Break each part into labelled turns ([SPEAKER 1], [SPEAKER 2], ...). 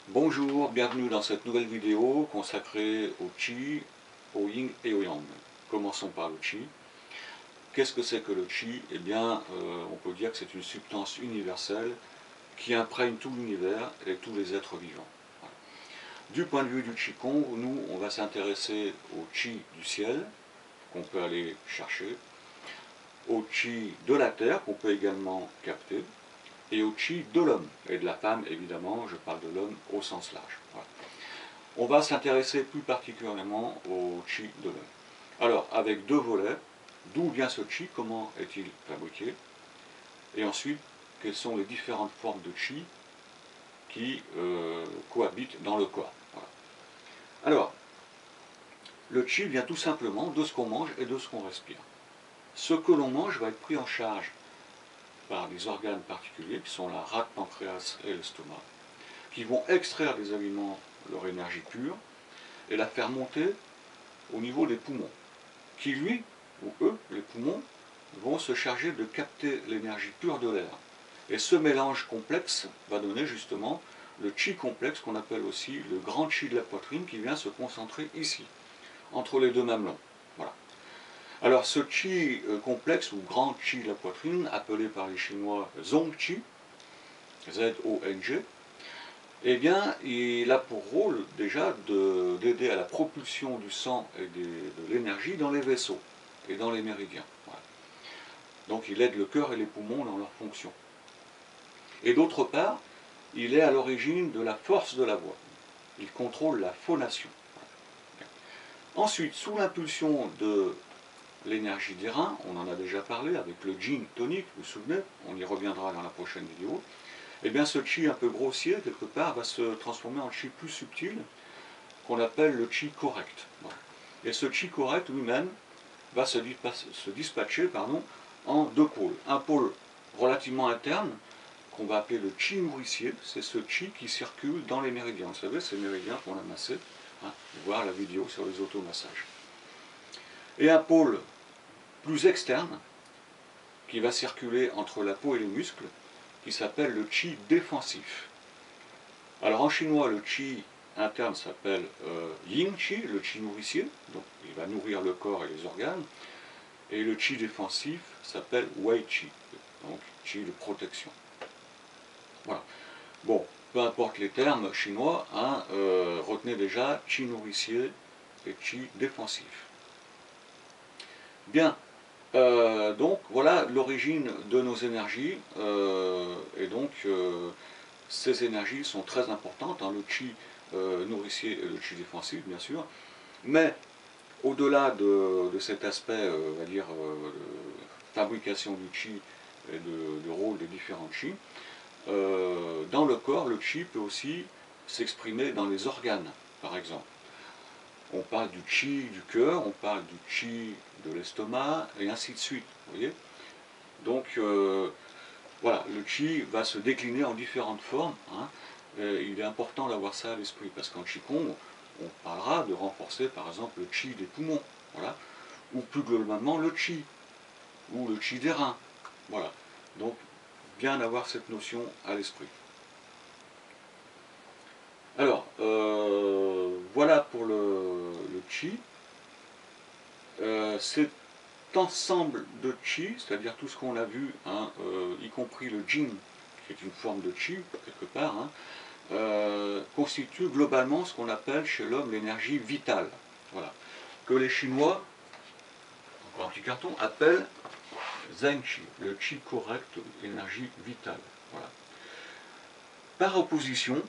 [SPEAKER 1] Bonjour, bienvenue dans cette nouvelle vidéo consacrée au Qi, au Yin et au Yang. Commençons par le Qi. Qu'est-ce que c'est que le Qi? Eh bien, on peut dire que c'est une substance universelle qui imprègne tout l'univers et tous les êtres vivants. Voilà. Du point de vue du Qigong, nous, on va s'intéresser au Qi du ciel, qu'on peut aller chercher, au Qi de la terre, qu'on peut également capter, et au Qi de l'homme, et de la femme, évidemment, je parle de l'homme au sens large. Voilà. On va s'intéresser plus particulièrement au Qi de l'homme. Alors, avec deux volets, d'où vient ce Qi, comment est-il fabriqué, et ensuite, quelles sont les différentes formes de Qi qui cohabitent dans le corps. Voilà. Alors, le Qi vient tout simplement de ce qu'on mange et de ce qu'on respire. Ce que l'on mange va être pris en charge par des organes particuliers qui sont la rate, pancréas et l'estomac, qui vont extraire des aliments leur énergie pure et la faire monter au niveau des poumons, qui lui, ou eux, les poumons, vont se charger de capter l'énergie pure de l'air. Et ce mélange complexe va donner justement le Qi complexe qu'on appelle aussi le grand Qi de la poitrine qui vient se concentrer ici, entre les deux mamelons. Voilà. Alors ce Qi complexe ou grand Qi de la poitrine, appelé par les Chinois Zong Qi, Z-O-N-G, eh bien, il a pour rôle déjà d'aider à la propulsion du sang et de l'énergie dans les vaisseaux et dans les méridiens. Voilà. Donc il aide le cœur et les poumons dans leur fonction. Et d'autre part, il est à l'origine de la force de la voix. Il contrôle la phonation. Voilà. Ensuite, sous l'impulsion de l'énergie des reins, on en a déjà parlé avec le Jing tonique, vous vous souvenez, on y reviendra dans la prochaine vidéo. Eh bien ce Qi un peu grossier, quelque part, va se transformer en Qi plus subtil, qu'on appelle le Qi correct. Voilà. Et ce Qi correct lui-même va se dispatcher en deux pôles. Un pôle relativement interne, qu'on va appeler le Qi nourricier, c'est ce Qi qui circule dans les méridiens. Vous savez, ces méridiens qu'on a massés, voir la vidéo sur les automassages. Et un pôle plus externe, qui va circuler entre la peau et les muscles, qui s'appelle le Qi défensif. Alors en chinois, le Qi interne s'appelle Yin Qi, le Qi nourricier, donc il va nourrir le corps et les organes, et le Qi défensif s'appelle Wei Qi, donc Qi de protection. Voilà. Bon, peu importe les termes chinois, retenez déjà Qi nourricier et Qi défensif. Bien. Donc voilà l'origine de nos énergies, et donc ces énergies sont très importantes, le Qi nourricier et le Qi défensif bien sûr, mais au-delà de cet aspect, on va dire, de fabrication du Qi et de rôle des différents Qi, dans le corps, le Qi peut aussi s'exprimer dans les organes, par exemple. On parle du Qi du cœur, on parle du Qi de l'estomac, et ainsi de suite. Vous voyez. Donc, voilà, le Qi va se décliner en différentes formes. Il est important d'avoir ça à l'esprit, parce qu'en Qigong, on parlera de renforcer, par exemple, le Qi des poumons, voilà, ou plus globalement le Qi, ou le Qi des reins. Voilà. Donc, bien avoir cette notion à l'esprit. Alors, voilà pour le Qi. Cet ensemble de Qi, c'est-à-dire tout ce qu'on a vu, y compris le Jing, qui est une forme de Qi, quelque part, constitue globalement ce qu'on appelle chez l'homme l'énergie vitale. Voilà. Que les Chinois, encore un petit carton, appellent Zhen Qi, le Qi correct, énergie vitale. Voilà. Par opposition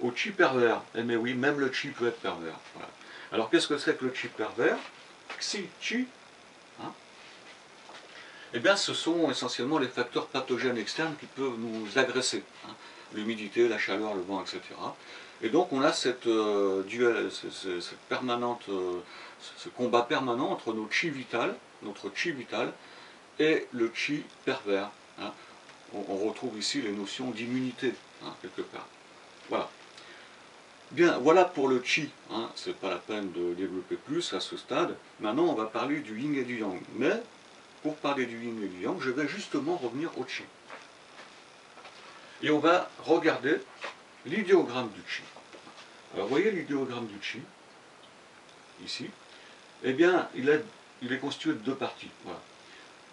[SPEAKER 1] au Qi pervers. Eh bien oui, même le Qi peut être pervers. Voilà. Alors qu'est-ce que c'est que le Qi pervers? Xi Qi. Eh bien ce sont essentiellement les facteurs pathogènes externes qui peuvent nous agresser. L'humidité, la chaleur, le vent, etc. Et donc on a cette permanente, ce combat permanent entre notre Qi vital et le Qi pervers. On retrouve ici les notions d'immunité, quelque part. Voilà. Bien, voilà pour le Qi, c'est pas la peine de développer plus à ce stade. Maintenant, on va parler du Yin et du Yang. Mais, pour parler du Yin et du Yang, je vais justement revenir au Qi. Et on va regarder l'idéogramme du chi. Alors vous voyez l'idéogramme du chi, ici, eh bien il est constitué de deux parties. Voilà.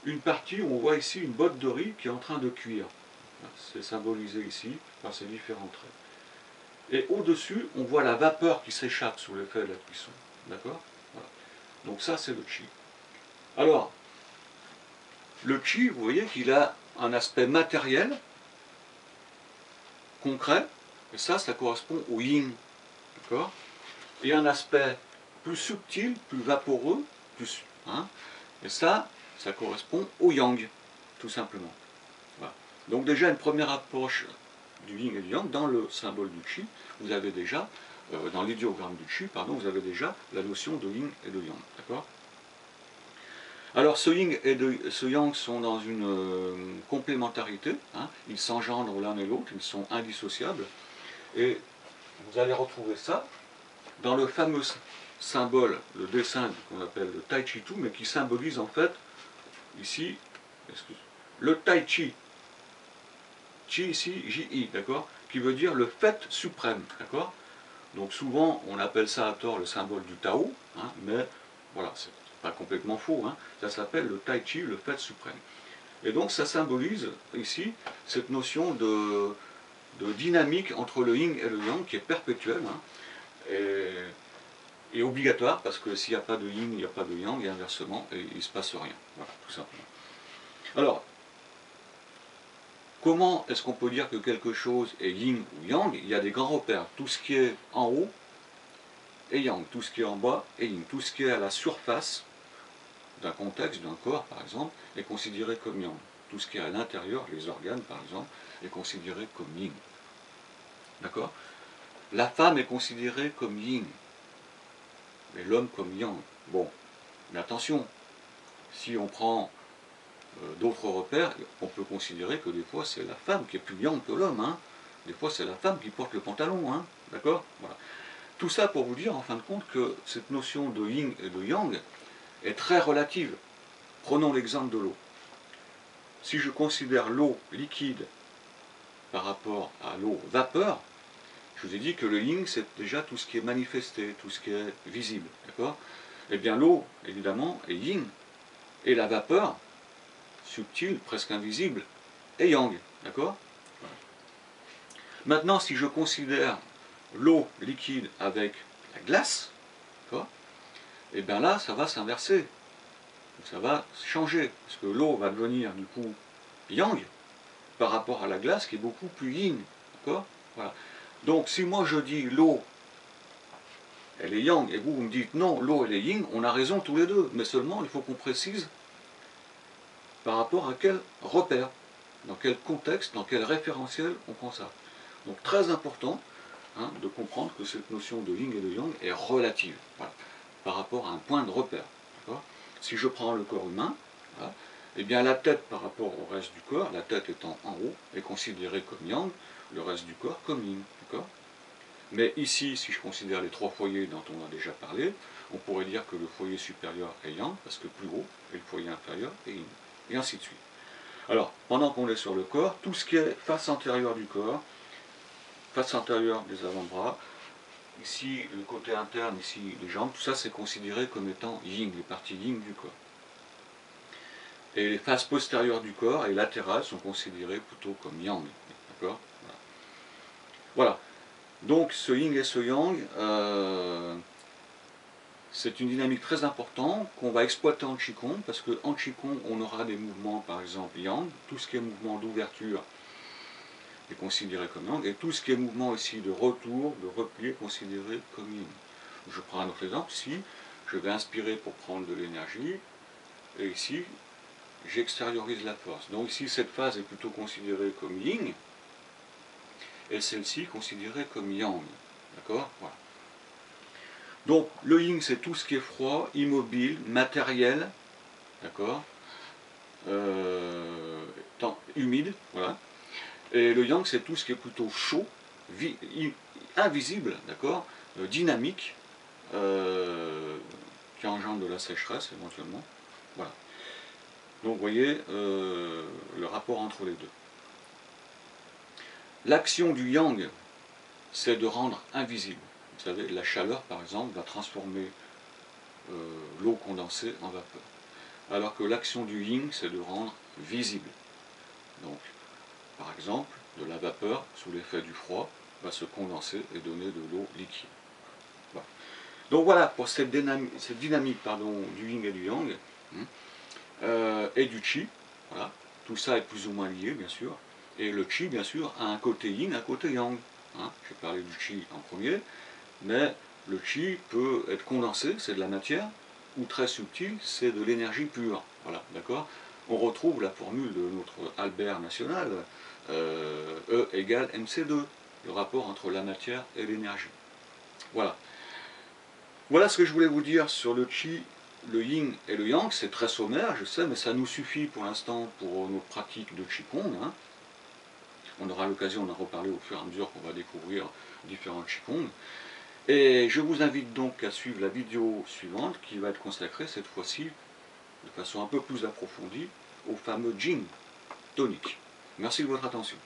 [SPEAKER 1] Une partie où on voit ici une botte de riz qui est en train de cuire. C'est symbolisé ici par ces différents traits. Et au-dessus, on voit la vapeur qui s'échappe sous l'effet de la cuisson. D'accord? Voilà. Donc ça, c'est le chi. Alors, le chi, vous voyez qu'il a un aspect matériel, concret, et ça correspond au yin. D'accord? Et un aspect plus subtil, plus vaporeux, plus, hein, et ça correspond au yang, tout simplement. Voilà. Donc déjà, une première approche du yin et du yang, dans le symbole du chi, vous avez déjà, dans l'idéogramme du chi, pardon, vous avez déjà la notion de yin et de yang. D'accord? Alors ce yin et ce yang sont dans une complémentarité, hein, ils s'engendrent l'un et l'autre, ils sont indissociables, et vous allez retrouver ça dans le fameux symbole, le dessin qu'on appelle le Tai Chi Tu, mais qui symbolise en fait, ici, le Tai Chi, Chi ici, J-I, d'accord, qui veut dire le fait suprême, d'accord. Donc souvent on appelle ça à tort le symbole du Tao, hein, mais voilà, c'est pas complètement faux, hein, ça s'appelle le Tai Chi, le fait suprême. Et donc ça symbolise ici cette notion de dynamique entre le yin et le yang qui est perpétuelle, hein, et obligatoire, parce que s'il n'y a pas de yin, il n'y a pas de yang, et inversement, et il ne se passe rien. Voilà, tout simplement. Alors, comment est-ce qu'on peut dire que quelque chose est yin ou yang? Il y a des grands repères. Tout ce qui est en haut est yang, tout ce qui est en bas est yin. Tout ce qui est à la surface d'un contexte, d'un corps par exemple, est considéré comme yang. Tout ce qui est à l'intérieur, les organes par exemple, est considéré comme yin. D'accord? La femme est considérée comme yin, et l'homme comme yang. Bon, mais attention, si on prend d'autres repères, on peut considérer que des fois c'est la femme qui est plus yang que l'homme, hein. Des fois c'est la femme qui porte le pantalon, hein. D'accord? Voilà. Tout ça pour vous dire en fin de compte que cette notion de yin et de yang est très relative. Prenons l'exemple de l'eau. Si je considère l'eau liquide par rapport à l'eau vapeur, je vous ai dit que le yin c'est déjà tout ce qui est manifesté, tout ce qui est visible, d'accord? Eh bien l'eau, évidemment, est yin, et la vapeur, subtile, presque invisible, est yang, d'accord? Maintenant, si je considère l'eau liquide avec la glace, d'accord? Eh bien là, ça va s'inverser, ça va changer, parce que l'eau va devenir du coup yang par rapport à la glace qui est beaucoup plus yin, d'accord? Voilà. Donc si moi je dis l'eau, elle est yang, et vous me dites non, l'eau elle est yin, on a raison tous les deux, mais seulement il faut qu'on précise par rapport à quel repère, dans quel contexte, dans quel référentiel on prend ça. Donc très important, hein, de comprendre que cette notion de yin et de yang est relative, voilà, par rapport à un point de repère. Si je prends le corps humain, voilà, eh bien la tête par rapport au reste du corps, la tête étant en haut, est considérée comme yang, le reste du corps comme yin. Mais ici, si je considère les trois foyers dont on a déjà parlé, on pourrait dire que le foyer supérieur est yang, parce que plus haut, et le foyer inférieur est yin, et ainsi de suite. Alors, pendant qu'on est sur le corps, tout ce qui est face antérieure du corps, face antérieure des avant-bras, ici le côté interne, ici les jambes, tout ça c'est considéré comme étant yin, les parties yin du corps. Et les faces postérieures du corps et latérales sont considérées plutôt comme yang. D'accord? Voilà. Donc ce yin et ce yang, c'est une dynamique très importante qu'on va exploiter en Qigong, parce qu'en Qigong on aura des mouvements par exemple yang, tout ce qui est mouvement d'ouverture est considéré comme yang, et tout ce qui est mouvement ici de retour, de repli est considéré comme yin. Je prends un autre exemple, ici je vais inspirer pour prendre de l'énergie, et ici j'extériorise la force. Donc ici cette phase est plutôt considérée comme yin, et celle-ci considérée comme yang. D'accord? Voilà. Donc le yin c'est tout ce qui est froid, immobile, matériel, d'accord, humide, voilà. Et le yang c'est tout ce qui est plutôt chaud, invisible, d'accord, dynamique, qui engendre de la sécheresse éventuellement. Voilà. Donc vous voyez le rapport entre les deux. L'action du yang c'est de rendre invisible. Vous savez, la chaleur, par exemple, va transformer l'eau condensée en vapeur. Alors que l'action du yin, c'est de rendre visible. Donc, par exemple, de la vapeur, sous l'effet du froid, va se condenser et donner de l'eau liquide. Voilà. Donc voilà, pour cette dynamique du yin et du yang, et du chi, voilà. Tout ça est plus ou moins lié, bien sûr. Et le chi, bien sûr, a un côté yin, un côté yang. J'ai parlé du chi en premier, mais le chi peut être condensé, c'est de la matière, ou très subtil, c'est de l'énergie pure. Voilà, d'accord. On retrouve la formule de notre Albert national, E égale mc2, le rapport entre la matière et l'énergie. Voilà. Voilà ce que je voulais vous dire sur le chi, le yin et le yang. C'est très sommaire, je sais, mais ça nous suffit pour l'instant pour nos pratiques de qigong. On aura l'occasion d'en reparler au fur et à mesure qu'on va découvrir différents qigong. Et je vous invite donc à suivre la vidéo suivante qui va être consacrée cette fois-ci de façon un peu plus approfondie au fameux gin tonique. Merci de votre attention.